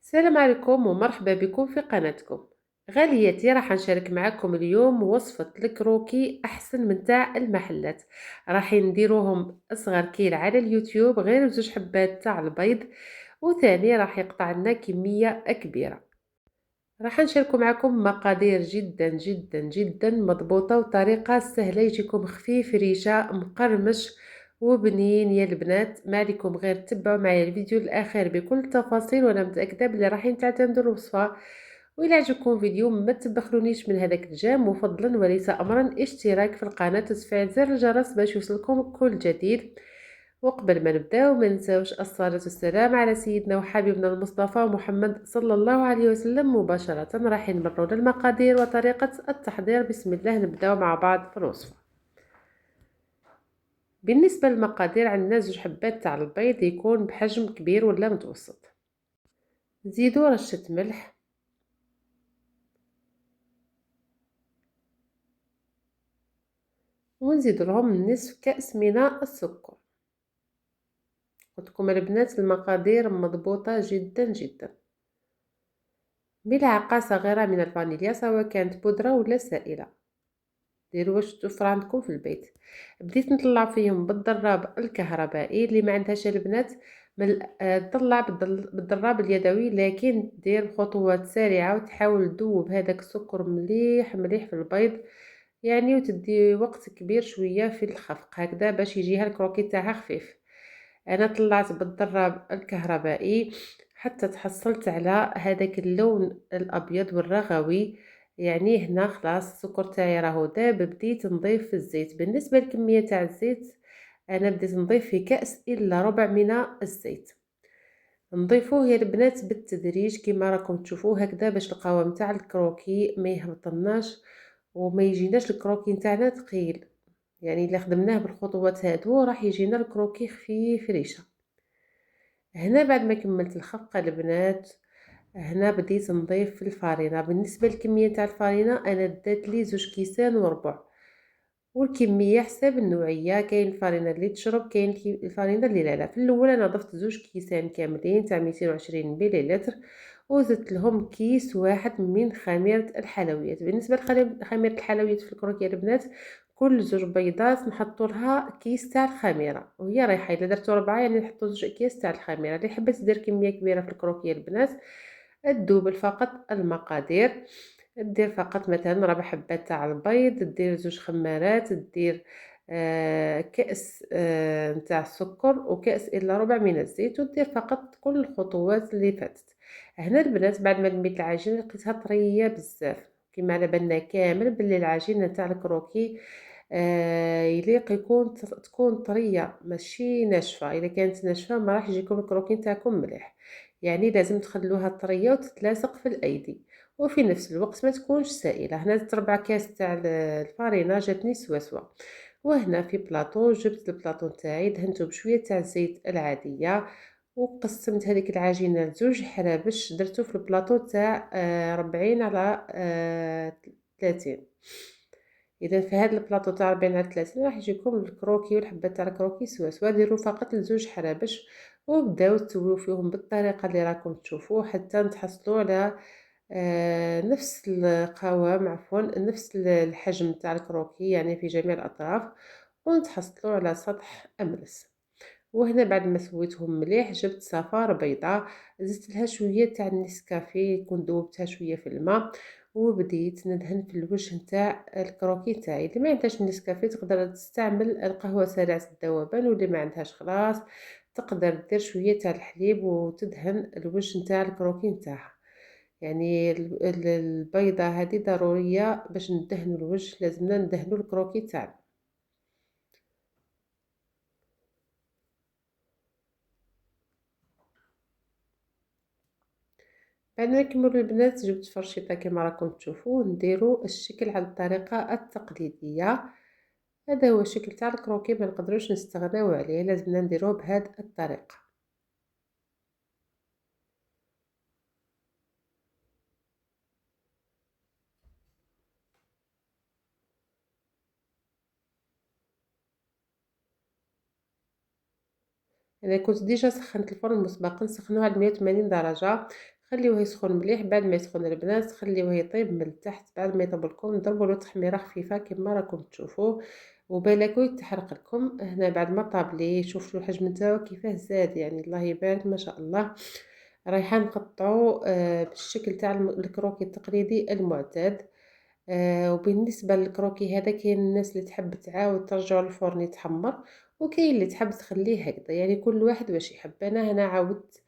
السلام عليكم ومرحبا بكم في قناتكم. غاليتي راح نشارك معكم اليوم وصفة الكروكي أحسن من تاع المحلات. راح نديروهم أصغر كيل على اليوتيوب غير زوج حبات تاع البيض، وثاني راح يقطع لنا كمية كبيرة. راح نشارك معكم مقادير جدا جدا جدا مضبوطة وطريقة سهلة، يجيكم خفيف ريشة مقرمش وبنين يا البنات. ما عليكم غير تتبعوا معايا الفيديو الاخير بكل التفاصيل، وانا متاكده بلي راح تعتمدوا الوصفه. والى عجبكم الفيديو ما تبخلونيش من هذاك الجام، وفضلا وليس امرا اشتراك في القناه وتفعيل زر الجرس باش يوصلكم كل جديد. وقبل ما نبداو ما ننساوش الصلاة والسلام على سيدنا وحبيبنا المصطفى محمد صلى الله عليه وسلم. مباشرة راح نمروا للمقادير وطريقة التحضير. بسم الله نبداو مع بعض في الوصفة. بالنسبة للمقادير عندنا زوج حبات تاع البيض يكون بحجم كبير ولا متوسط. نزيدو رشة ملح، ونزيد لهم نصف كأس من السكر. قلت لكم البنات المقادير مضبوطة جدا جدا. ملعقة صغيرة من الفانيليا سواء كانت بودرة ولا سائلة، ديروا واش توفر عندكم في البيت. بديت نطلع فيهم بالضراب الكهربائي. اللي ما عندهاش البنات تطلع بالضراب اليدوي، لكن دير خطوات سريعة وتحاول تذوب هذاك السكر مليح مليح في البيض، يعني وتدي وقت كبير شوية في الخفق هكذا باش يجيها الكروكي تاعها خفيف. انا طلعت بالضراب الكهربائي حتى تحصلت على هذاك اللون الابيض والرغوي. يعني هنا خلاص السكر تاعي راهو داب. بديت نضيف الزيت. بالنسبه للكميه تاع الزيت انا بديت نضيف في كأس الا ربع من الزيت. نضيفوه يا البنات بالتدريج كما راكم تشوفوه هكذا باش القوام تاع الكروكي ما يهبطناش وما يجيناش الكروكي نتاعنا ثقيل. يعني الا خدمناه بالخطوات هادو راح يجينا الكروكي خفيف ريشه. هنا بعد ما كملت الخفقة البنات، هنا بديت نضيف الفارينة. بالنسبة للكمية تاع الفارينة انا دات لي 2 كيسان وربع، والكمية حساب النوعية. كاين الفارينة اللي تشرب، كاين الفارينة اللي لا. في الاول انا ضفت 2 كيسان كاملين تاع 220 مليلتر، وزدت لهم كيس واحد من خميرة الحلويات. بالنسبة لخميرة الحلويات في الكروكي البنات، كل 2 بيضات نحطوا لها كيس تاع الخميرة وهي رايحة. الا درتو 4 يعني نحطوا 2 أكياس تاع الخميرة. اللي حبت تدير كمية كبيرة في الكروكي البنات تدوبل فقط المقادير. دير فقط مثلا 4 حبات تاع البيض، دير 2 خمارات، دير كأس نتاع السكر وكأس الا ربع من الزيت، ودير فقط كل الخطوات اللي فاتت. هنا البنات بعد ما لميت العجينه لقيتها طريه بزاف، كما على بالنا كامل باللي العجينه تاع الكروكي يليق تكون طريه ماشي ناشفه. اذا كانت ناشفه ما راح يجيكم الكروكي تاعكم مليح. يعني لازم تخلوها طريه وتتلاصق في الايدي، وفي نفس الوقت ما تكونش سائله. هنا درت 4 كاس تاع الفارينه جاتني سواسوه. وهنا في بلاطو جبت البلاطو تاعي دهنته بشويه تاع الزيت العاديه، وقسمت هذيك العجينه لزوج حرابش درتو في البلاطو تاع 40 على 30. اذا في هذا البلاطو تاع 40 على 30 راح يجيكم الكروكي والحبه تاع الكروكي سوا ديروا فقط لزوج حرابش، وبداو تسويو فيهم بالطريقه اللي راكم تشوفوا حتى تحصلوا على نفس القوام، عفوا نفس الحجم تاع الكروكي يعني في جميع الأطراف، ونتحصلوا على سطح أملس. وهنا بعد ما سويتهم مليح جبت صفار بيضاء، زدت لها شوية تاع النسكافيه، كنت ذوبتها شوية في الماء، وبديت ندهن في الوجه نتاع الكروكي تاعي. اللي ما عندهاش النسكافيه تقدر تستعمل القهوة سريعة الذوبان، واللي ما عندهاش خلاص تقدر دير شوية تاع الحليب وتدهن الوجه نتاع الكروكي نتاعها. يعني البيضة هذه ضرورية باش ندهنوا الوجه، لازمنا ندهنوا الكروكي تاعنا. بعد ما نكملوا البنات جبت فرشيطة كما راكم تشوفوا نديروا الشكل على الطريقة التقليدية. هذا هو الشكل تاع الكروكي، ما نقدروش نستغناو عليه، لازمنا نديروه بهذه الطريقة. انا كنت ديجا سخنت الفرن مسبقا، سخنوه على 180 درجة. خليوه يسخن مليح. بعد ما يسخن البنات خليوه يطيب من التحت. بعد ما يطيب لكم ضربوا له تحميره خفيفه كما راكم تشوفوا، وبالكوا يتحرق لكم. هنا بعد ما طاب لي شوفوا الحجم نتاعو كيفاه زاد، يعني الله يبارك ما شاء الله. رايحه نقطعو بالشكل تاع الكروكي التقليدي المعتاد. وبالنسبة للكروكي هذا كاين الناس اللي تحب تعاود ترجعو للفرن يتحمر، وكاين اللي تحب تخليه هكذا، يعني كل واحد واش يحب. انا هنا عاودت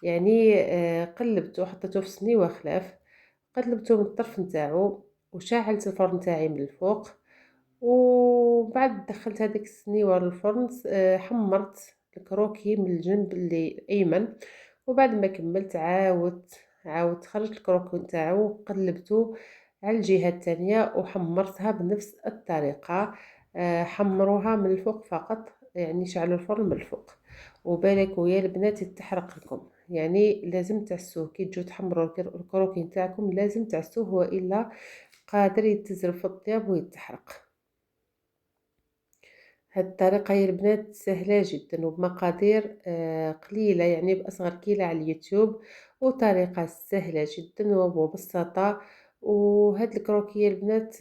يعني قلبته حطيته في صينية خلاف، قلبته من الطرف نتاعو وشعلت الفرن تاعي من الفوق. وبعد دخلت هذيك السنيوة للفرن حمرت الكروكي من الجنب اللي الايمن. وبعد ما كملت عاودت خرجت الكروكي نتاعو وقلبته على الجهة الثانية وحمرتها بنفس الطريقة. حمروها من الفوق فقط، يعني شعلوا الفرن من الفوق. وبالك ويا البنات يتحرق لكم، يعني لازم تعسوه كي تجوا تحمروا الكروكي نتاعكم، لازم تعسوه والا قادر يتزرب في الطياب ويتحرق. هاد الطريقة يا البنات سهلة جدا وبمقادير قليلة، يعني بأصغر كيلة على اليوتيوب، وطريقة سهلة جدا ومبسطة. وهاد الكروكي يا البنات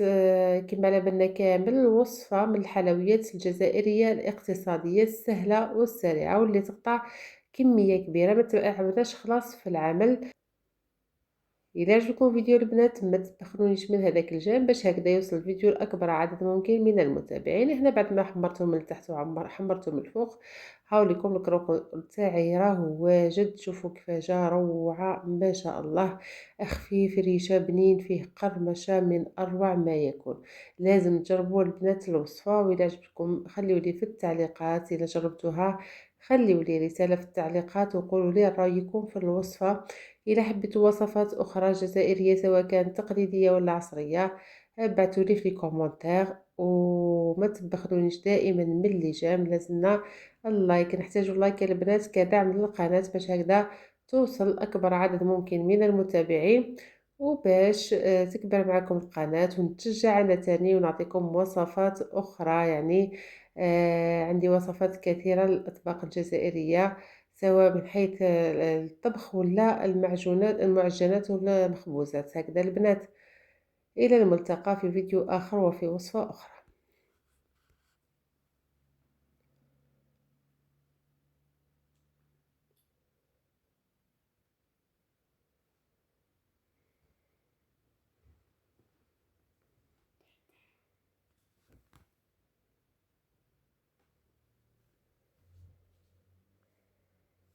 كما على بالنا كامل وصفة من الحلويات الجزائرية الاقتصادية السهلة والسريعة، واللي تقطع كمية كبيرة ما تعاودناش خلاص في العمل. إلا عجبكم فيديو البنات ما تبخلونيش من هذاك الجانب باش هكذا يوصل الفيديو لأكبر عدد ممكن من المتابعين. هنا بعد ما حمرته من التحت وحمرته من الفوق، هاوليكم الكروكو تاعي راه واجد. شوفوا كيف جا روعة ما شاء الله، خفيف ريشة بنين فيه قرمشة من أروع ما يكون. لازم تجربوا البنات الوصفة، وإلا عجبكم خليوا لي في التعليقات إلا جربتوها، خليوا لي رسالة في التعليقات وقولوا لي رأيكم في الوصفة. إذا حبيتوا وصفات أخرى جزائرية سواء كانت تقليدية ولا عصرية ابعتولي في كومنتير. وما تبخلونيش دائما من اللجام، لازمنا اللايك، نحتاج اللايك البنات كدعم للقناة باش هكذا توصل أكبر عدد ممكن من المتابعين، وباش تكبر معكم القناة ونتشجع أنا تاني ونعطيكم وصفات أخرى. يعني عندي وصفات كثيرة للأطباق الجزائرية، سواء من حيث الطبخ ولا المعجنات ولا المخبوزات. هكذا البنات، إلى الملتقى في فيديو آخر وفي وصفة أخرى.